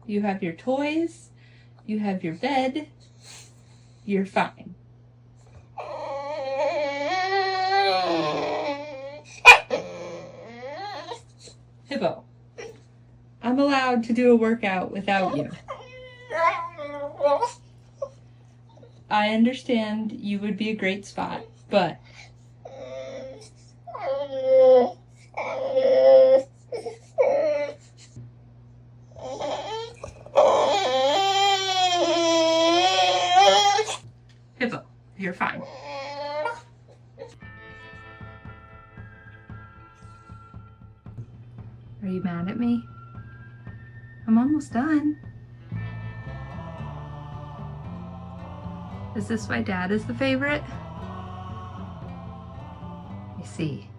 You have your toys. You have your bed. You're fine. Hippo, I'm allowed to do a workout without you. I understand you would be a great spot, but Hippo, you're fine. Are you mad at me? I'm almost done. Is this why Dad is the favorite? I see.